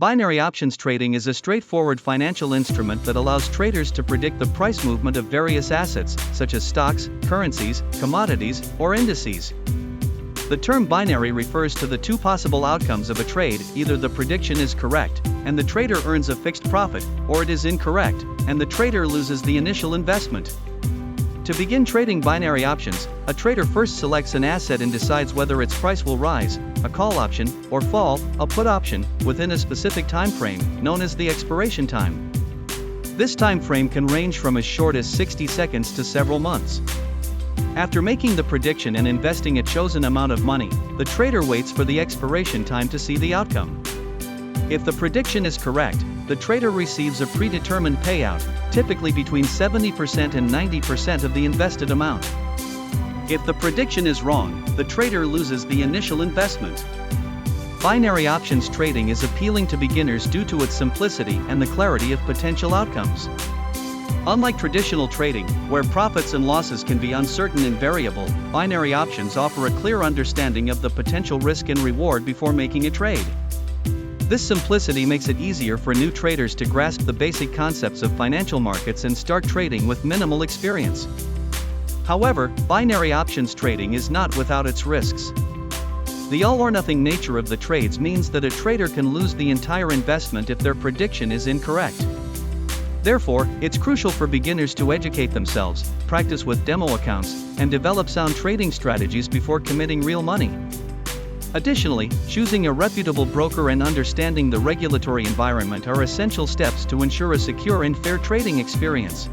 Binary options trading is a straightforward financial instrument that allows traders to predict the price movement of various assets, such as stocks, currencies, commodities, or indices. The term binary refers to the two possible outcomes of a trade: either the prediction is correct, and the trader earns a fixed profit, or it is incorrect, and the trader loses the initial investment. To begin trading binary options, a trader first selects an asset and decides whether its price will rise, a call option, or fall, a put option, within a specific time frame, known as the expiration time. This time frame can range from as short as 60 seconds to several months. After making the prediction and investing a chosen amount of money, the trader waits for the expiration time to see the outcome. If the prediction is correct, the trader receives a predetermined payout, typically between 70% and 90% of the invested amount. If the prediction is wrong, the trader loses the initial investment. Binary options trading is appealing to beginners due to its simplicity and the clarity of potential outcomes. Unlike traditional trading, where profits and losses can be uncertain and variable, binary options offer a clear understanding of the potential risk and reward before making a trade. This simplicity makes it easier for new traders to grasp the basic concepts of financial markets and start trading with minimal experience. However, binary options trading is not without its risks. The all-or-nothing nature of the trades means that a trader can lose the entire investment if their prediction is incorrect. Therefore, it's crucial for beginners to educate themselves, practice with demo accounts, and develop sound trading strategies before committing real money. Additionally, choosing a reputable broker and understanding the regulatory environment are essential steps to ensure a secure and fair trading experience.